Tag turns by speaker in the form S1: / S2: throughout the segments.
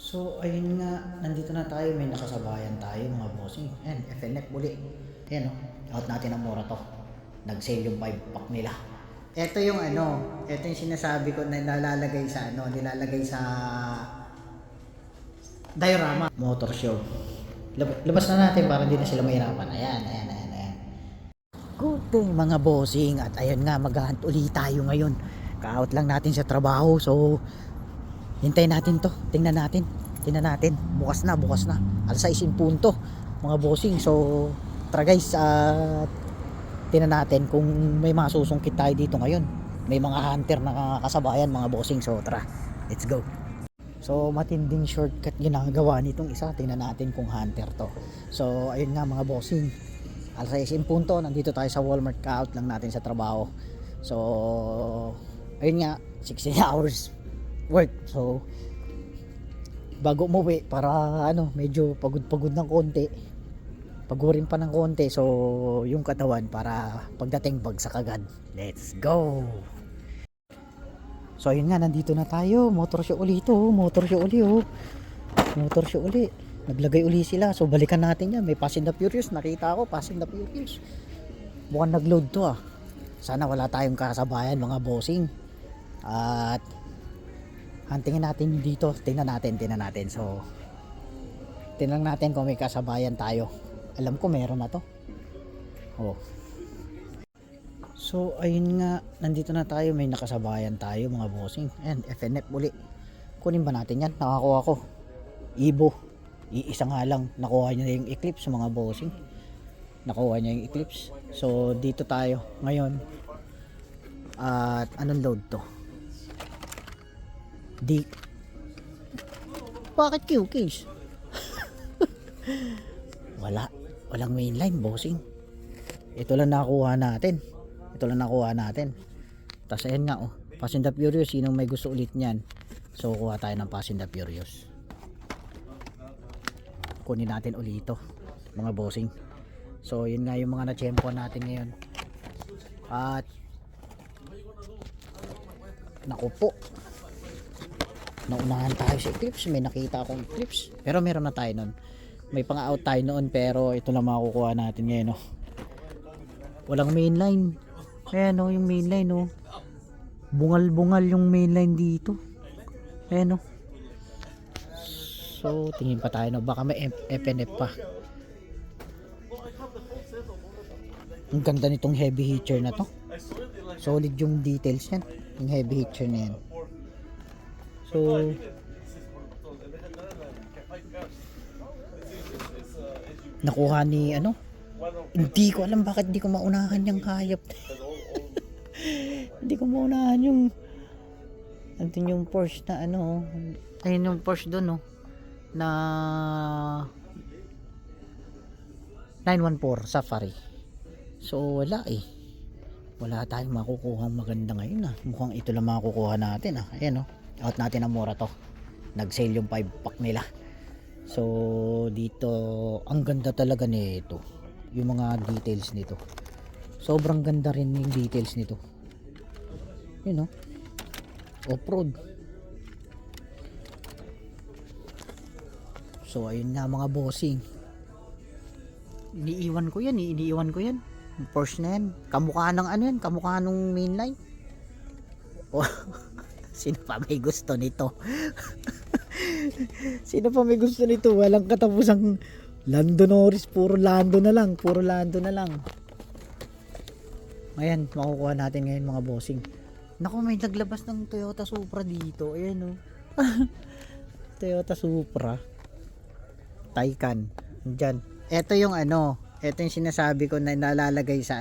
S1: So, ayun nga, nandito na tayo, may nakasabayan tayo mga bossing. Ayan, FNF uli. Ayan, out natin ang mura to. Nag-sale yung 5 pack nila. Ito yung ito yung sinasabi ko na nilalagay sa nilalagay sa diorama. Motor show. Labas na natin para hindi na sila mahirapan. Ayan. Good day mga bossing. At ayun nga, maghahunt ulit tayo ngayon. Ka-out lang natin sa trabaho. So, hintayin natin to. Tingnan natin. Bukas na. Alas 6 in punto. Mga bossing. So, tara guys. Tingnan natin kung may mga susungkit tayo dito ngayon. May mga hunter na kasabayan mga bossing. So, tara. Let's go. So, matinding shortcut ginagawa nitong isa. Tingnan natin kung hunter to. So, ayun nga mga bossing. Alas 6 in punto. Nandito tayo sa Walmart. Ka-out lang natin sa trabaho. So, ayun nga. 16 hours work. So, bago umuwi para medyo pagod ng konti, pagurin pa ng konti, so yung katawan para pagdating bagsak agad. Let's go. So ayun nga, nandito na tayo. Motor show uli. Naglagay uli sila, so balikan natin yan. May Fast and the Furious, nakita ko Fast and the Furious. Mukhang nagload to Sana wala tayong kasabayan mga bossing. At huntingin natin dito. Tingnan natin. So, tingnan natin kung may kasabayan tayo. Alam ko meron na to. So, ayun nga. Nandito na tayo. May nakasabayan tayo mga bossing. Ayan, FNF uli. Kunin ba natin yan? Nakakuha ko. Ibo. Iisa nga lang. Nakuha niya yung Eclipse mga bossing. So, dito tayo. Ngayon. At anong load to? Bakit Q-case? Walang mainline bossing. Ito lang nakuha natin. Tapos ayan nga Fast and the Furious. Sinong may gusto ulit niyan? So kuha tayo ng Fast and the Furious. Kunin natin ulit ito mga bossing. So yun nga yung mga na-champion natin ngayon. At naku po, naunahan tayo sa Eclipse. May nakita akong Eclipse, pero meron na tayo nun. May pang-out tayo noon, pero ito lang makukuha natin ngayon Walang mainline. Ayan yung mainline bungal-bungal yung mainline dito. Ayan So tingin pa tayo baka may FNF pa. Ang ganda nitong heavy hitcher na to. Solid yung details yan. Yung heavy hitcher na yan. So nakuha ni hindi ko alam bakit hindi ko maunahan yung hayop. Hindi ko maunahan yung andun yung Porsche na ayun yung Porsche doon na 914 Safari. So wala tayong makukuha maganda ngayon mukhang ito lang makukuha natin ayan out natin ang mura to. Nag-sale yung 5 pack nila. So dito ang ganda talaga nito. Yung mga details nito. Sobrang ganda rin yung details nito. Yun off-road. So ayun nga mga bossing. Iniiwan ko yan. Porsche na yan. Kamukha ng kamukha ng mainline. Sino pa may gusto nito? Walang katapusang Lando Norris, puro Lando na lang. Ayan, makukuha natin ngayon mga bossing. Naku, may naglabas ng Toyota Supra dito. Ayan Toyota Supra Taycan. Diyan. Ito yung ito yung sinasabi ko na nilalagay sa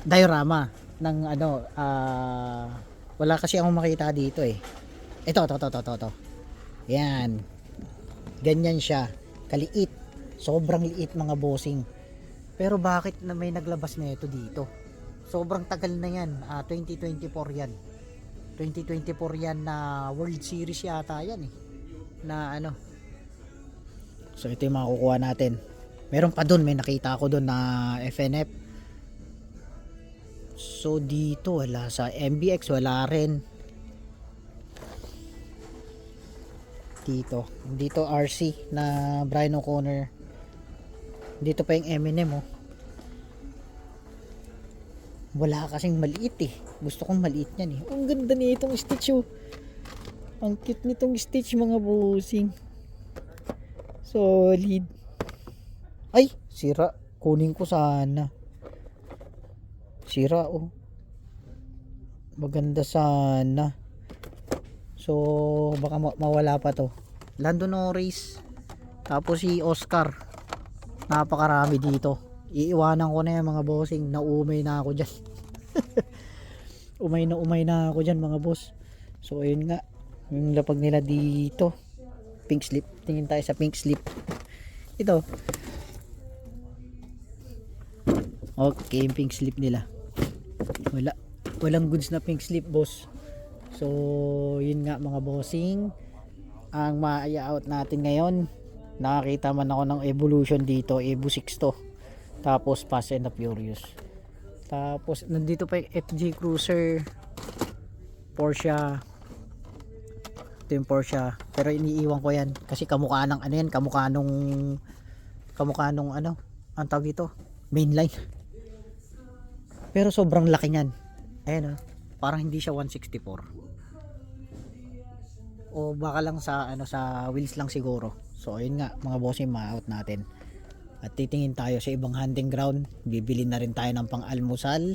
S1: diorama ng wala kasi akong makita dito Ito. Yan. Ganyan siya. Kaliit. Sobrang liit mga bossing. Pero bakit na may naglabas na ito dito? Sobrang tagal na yan. 2024 yan. 2024 yan na World Series yata yan Na So ito yung makukuha natin. Meron pa dun. May nakita ako dun na FNF. So dito wala. Sa MBX wala rin. Dito RC na Brian O'Connor. Dito pa yung M&M oh. Wala kasing maliit eh. Gusto kong maliit yan eh. Ang ganda nitong Stitch oh. Ang cute nitong Stitch mga bossing. Solid. Ay, sira. Kunin ko sana. Sira oh. Maganda sana. So baka mawala pa to. Lando Norris. Tapos si Oscar. Napakarami dito. Iiwanan ko na yan mga bossing. Naumay na ako dyan. umay na ako dyan mga boss. So ayun nga. Yung lapag nila dito. Pink slip. Tingin tayo sa pink slip. Ito. Okay, yung pink slip nila. Walang goods na pink slip boss. So yun nga mga bossing. Ang ma-out natin ngayon. Nakakita man ako ng Evolution dito. Evo 6 to. Tapos Fast and the Furious. Tapos nandito pa yung FJ Cruiser. Porsche. Ito yung Porsche. Pero iniiwan ko yan. Kasi kamukha ng ano yan. Kamukha nung ano. Ang tawag ito. Mainline. Pero sobrang laki niyan. Ayan oh. Parang hindi siya 164. O baka lang sa ano sa wheels lang siguro. So ayun nga mga bossing, ma-out natin. At titingin tayo sa ibang hunting ground. Bibili na rin tayo ng pang-almusal.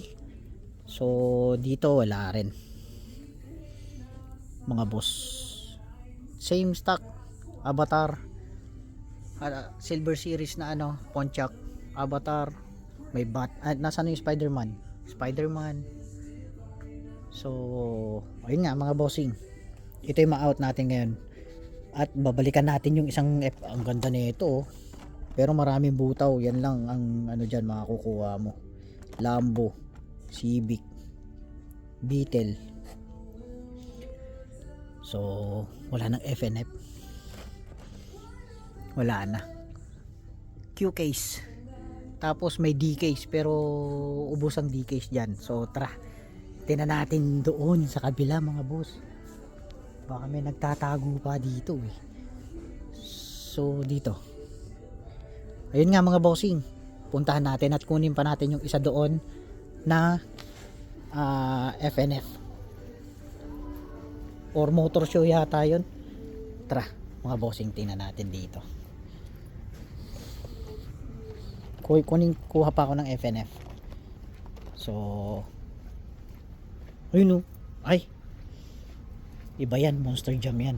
S1: So dito wala rin. Mga boss. Same stock. Avatar. Silver Series na ano, Pontiac. Avatar. May nasaan yung Spider-Man. So ayun nga mga bossing. Ito yung ma-out natin ngayon. At babalikan natin yung isang ang ganda nito oh. Pero maraming butaw. Yan lang ang ano dyan makukuha mo. Lambo, Civic, Beetle. So wala nang FNF. Wala na. Q-case. Tapos may D-case pero ubos ang D-case dyan. So tara. Tingnan natin doon sa kabila mga boss. Baka may nagtatago pa dito eh. So dito. Ayun nga mga bossing. Puntahan natin at kunin pa natin yung isa doon na FNF. Or motor show yata yun. Tara mga bossing, tingnan natin dito. Kuha pa ako ng FNF. So ayun o. Ay, iba yan, Monster Jam yan.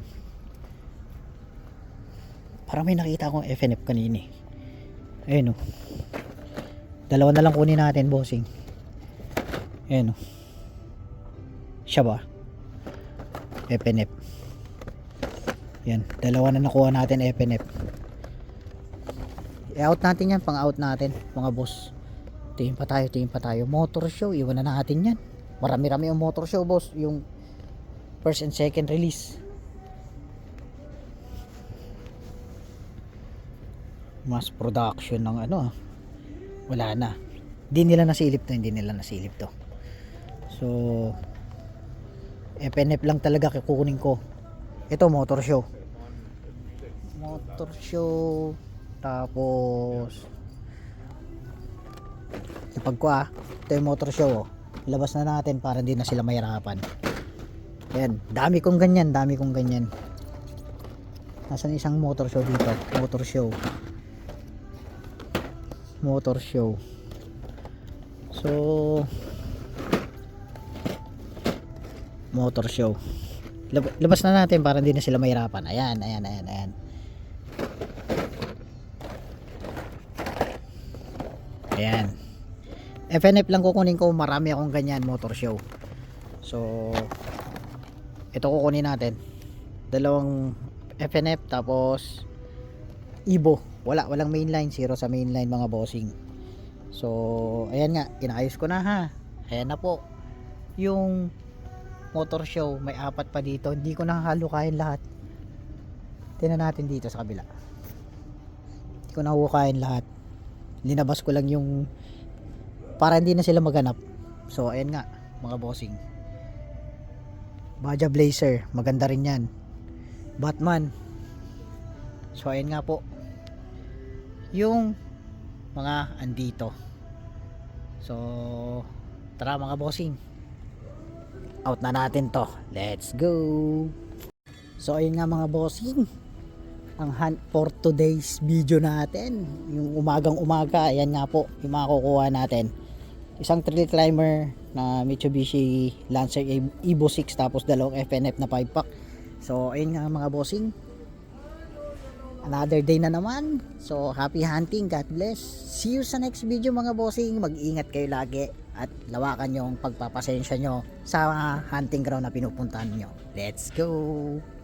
S1: Parang may nakita akong FNF kanina eh. Ayun o. Dalawa na lang kunin natin bossing. Ayun o. Siya ba? FNF. Yan, dalawa na nakuha natin FNF. I-out natin yan, pang-out natin mga boss. Tingin pa tayo. Motor show, iwan na natin yan. Marami-rami yung motor show boss. Yung first and second release. Mass production ng ano. Wala na. Hindi nila nasilip to. So FNF lang talaga kukunin ko. Ito motor show. Tapos ito yung motor show oh. Labas na natin para hindi na sila mahirapan. Ayan, dami kong ganyan. Nasaan isang motor show dito? Motor show. So motor show. Labas na natin para hindi na sila mahirapan. Ayan. Ayan. FNF lang kukunin ko, marami akong ganyan motor show. So ito kukunin natin. Dalawang FNF tapos Evo. Walang mainline, zero sa mainline mga bossing. So ayan nga, inayos ko na ha. Ayan na po. Yung motor show, may 4 pa dito. Hindi ko na halukain lahat. Tingnan natin dito sa kabila. Hindi ko na halukain lahat. Linabas ko lang yung para hindi na sila maganap. So ayan nga mga bossing. Baja Blazer, maganda rin yan. Batman, So ayun nga po yung mga andito. So tara mga bossing, out na natin to, let's go. So ayun nga mga bossing, ang hunt for today's video natin, yung umagang umaga, ayan nga po yung makukuha natin. Isang trail climber na Mitsubishi Lancer Evo 6 tapos dalawang FNF na 5 pack. So ayun nga mga bossing, another day na naman. So happy hunting, God bless, see you sa next video mga bossing. Mag-ingat kayo lagi at lawakan yung pagpapasensya nyo sa hunting ground na pinupuntahan nyo. Let's go.